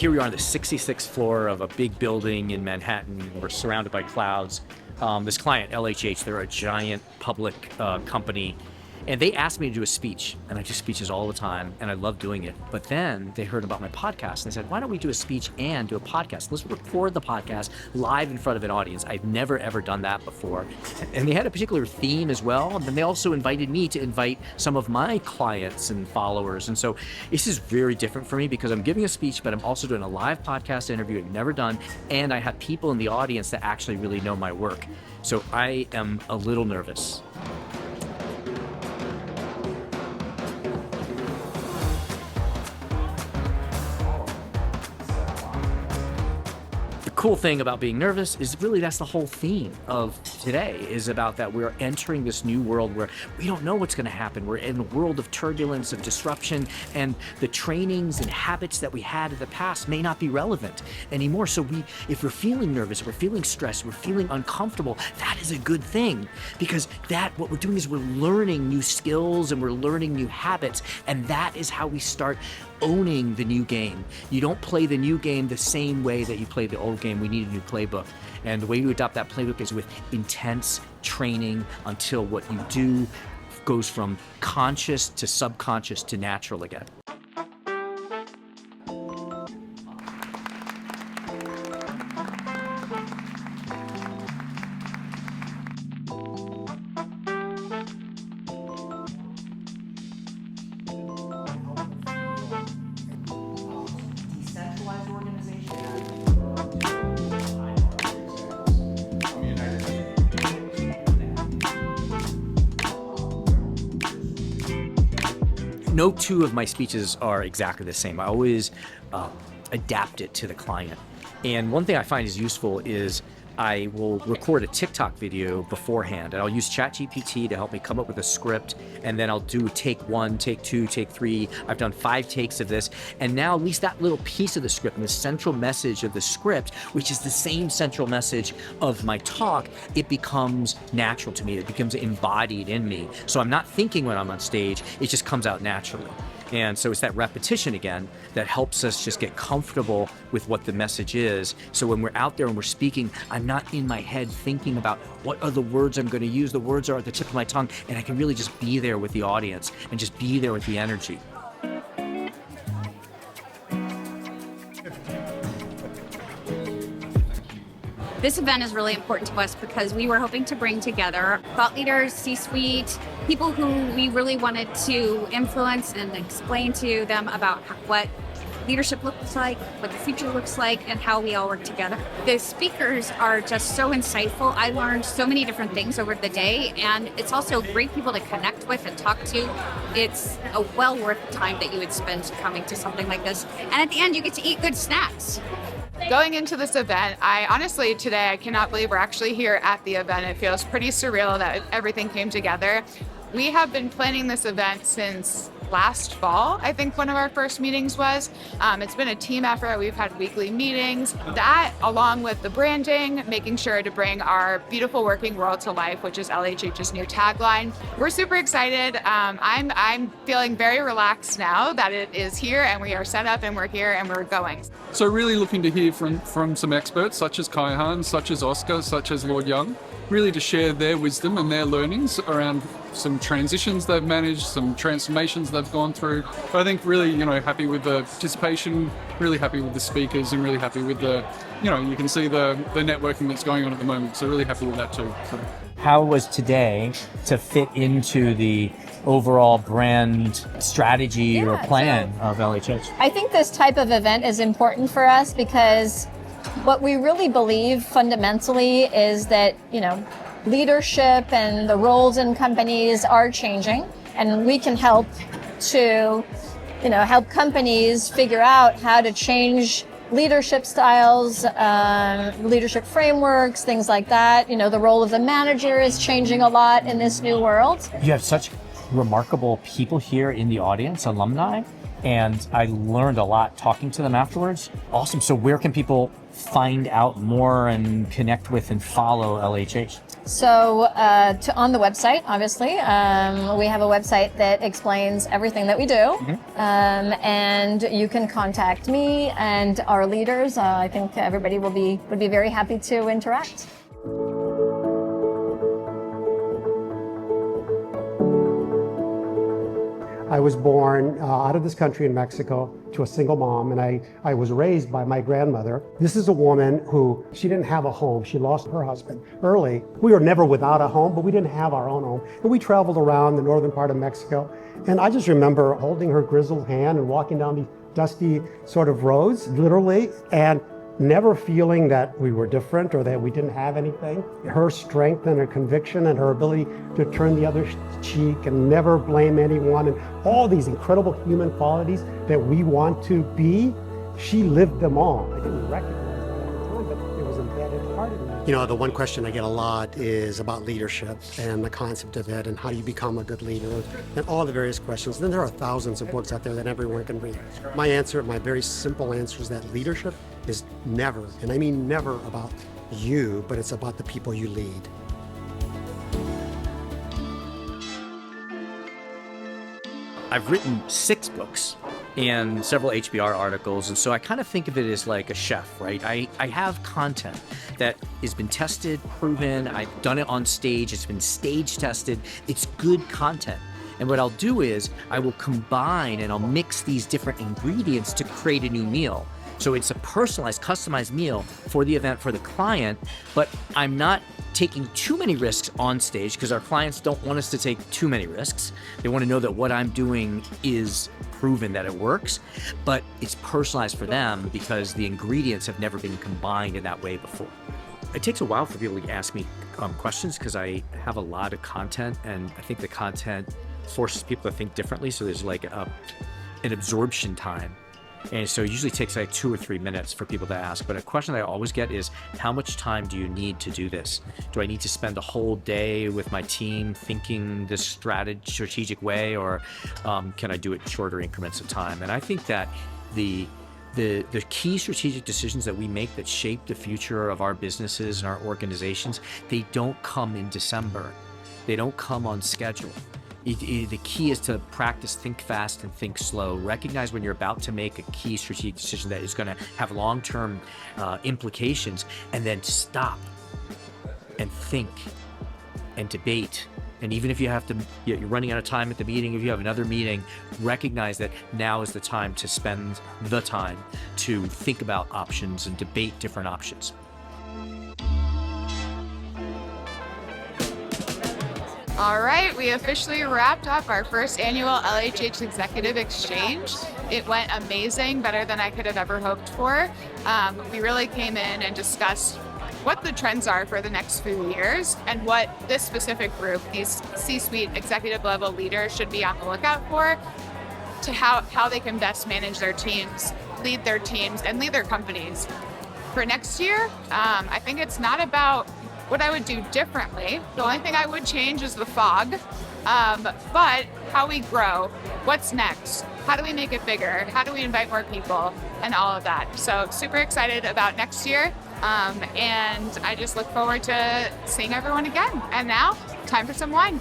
here we are on the 66th floor of a big building in Manhattan. We're surrounded by clouds. This client, LHH, they're a giant public company. And they asked me to do a speech, and I do speeches all the time, and I love doing it. But then they heard about my podcast, and they said, why don't we do a speech and do a podcast? Let's record the podcast live in front of an audience. I've never, ever done that before. And they had a particular theme as well. And then they also invited me to invite some of my clients and followers. And so this is very different for me because I'm giving a speech, but I'm also doing a live podcast interview I've never done. And I have people in the audience that actually really know my work. So I am a little nervous. Cool thing about being nervous is really that's the whole theme of today, is about that we're entering this new world where we don't know what's going to happen. We're in a world of turbulence, of disruption, and the trainings and habits that we had in the past may not be relevant anymore. So if we're feeling nervous, we're feeling stressed, we're feeling uncomfortable, that is a good thing, because what we're doing is we're learning new skills and we're learning new habits, and that is how we start owning the new game. You don't play the new game the same way that you played the old game. We need a new playbook. And the way you adopt that playbook is with intense training until what you do goes from conscious to subconscious to natural again. No two of my speeches are exactly the same. I always adapt it to the client. And one thing I find is useful is I will record a TikTok video beforehand, and I'll use ChatGPT to help me come up with a script, and then I'll do take 1, take 2, take 3. I've done 5 takes of this, and now at least that little piece of the script and the central message of the script, which is the same central message of my talk, it becomes natural to me. It becomes embodied in me. So I'm not thinking when I'm on stage, it just comes out naturally. And so it's that repetition again that helps us just get comfortable with what the message is. So when we're out there and we're speaking, I'm not in my head thinking about what are the words I'm going to use. The words are at the tip of my tongue, and I can really just be there with the audience and just be there with the energy. This event is really important to us because we were hoping to bring together thought leaders, C-suite, people who we really wanted to influence and explain to them about what leadership looks like, what the future looks like, and how we all work together. The speakers are just so insightful. I learned so many different things over the day, and it's also great people to connect with and talk to. It's a well worth the time that you would spend coming to something like this. And at the end, you get to eat good snacks. Going into this event, today I cannot believe we're actually here at the event. It feels pretty surreal that everything came together. We have been planning this event since last fall, I think one of our first meetings was. It's been a team effort. We've had weekly meetings. That, along with the branding, making sure to bring our beautiful working world to life, which is LHH's new tagline. We're super excited. I'm feeling very relaxed now that it is here and we are set up and we're here and we're going. So really looking to hear from some experts such as Kaihan, such as Oscar, such as Lord Young, really to share their wisdom and their learnings around some transitions they've managed, some transformations they've gone through. But I think really, happy with the participation, really happy with the speakers, and really happy with the, you can see the networking that's going on at the moment. So really happy with that too. So. How was today to fit into the overall brand strategy or plan of LHH? I think this type of event is important for us because what we really believe fundamentally is that, leadership and the roles in companies are changing, and we can help to, help companies figure out how to change leadership styles, leadership frameworks, things like that. The role of the manager is changing a lot in this new world. You have such remarkable people here in the audience, alumni. and I learned a lot talking to them afterwards. Awesome. So where can people find out more and connect with and follow LHH? So on the website, obviously, we have a website that explains everything that we do, and you can contact me and our leaders. I think everybody would be very happy to interact. I was born out of this country in Mexico to a single mom, and I was raised by my grandmother. This is a woman who, she didn't have a home. She lost her husband early. We were never without a home, but we didn't have our own home. And we traveled around the northern part of Mexico. And I just remember holding her grizzled hand and walking down these dusty sort of roads, literally, and never feeling that we were different or that we didn't have anything. Her strength and her conviction and her ability to turn the other cheek and never blame anyone, and all these incredible human qualities that we want to be, she lived them all. I didn't recognize that at the time, but it was embedded part of me. You know, the one question I get a lot is about leadership and the concept of it and how do you become a good leader and all the various questions. Then there are thousands of books out there that everyone can read. My answer, my very simple answer is that leadership is never, and I mean never, about you, but it's about the people you lead. I've written 6 books and several HBR articles, and so I kind of think of it as like a chef, right? I have content that has been tested, proven, I've done it on stage, it's been stage tested, it's good content. And what I'll do is I will combine and I'll mix these different ingredients to create a new meal. So it's a personalized, customized meal for the event, for the client, but I'm not taking too many risks on stage because our clients don't want us to take too many risks. They want to know that what I'm doing is proven that it works, but it's personalized for them because the ingredients have never been combined in that way before. It takes a while for people to ask me questions because I have a lot of content, and I think the content forces people to think differently. So there's like an absorption time. And so it usually takes like 2 or 3 minutes for people to ask. But a question that I always get is, how much time do you need to do this? Do I need to spend a whole day with my team thinking this strategic way, or can I do it in shorter increments of time? And I think that the key strategic decisions that we make that shape the future of our businesses and our organizations, they don't come in December. They don't come on schedule. The key is to practice think fast and think slow. Recognize when you're about to make a key strategic decision that is going to have long-term implications, and then stop and think and debate. And even if you're running out of time at the meeting, if you have another meeting, recognize that now is the time to spend the time to think about options and debate different options. All right, we officially wrapped up our first annual LHH Executive Exchange. It went amazing, better than I could have ever hoped for. We really came in and discussed what the trends are for the next few years and what this specific group, these C-suite executive level leaders, should be on the lookout for, to how they can best manage their teams, and lead their companies. For next year, I think it's not about what I would do differently. The only thing I would change is the fog, but how we grow, what's next, how do we make it bigger, how do we invite more people, and all of that. So super excited about next year, and I just look forward to seeing everyone again. And now, time for some wine.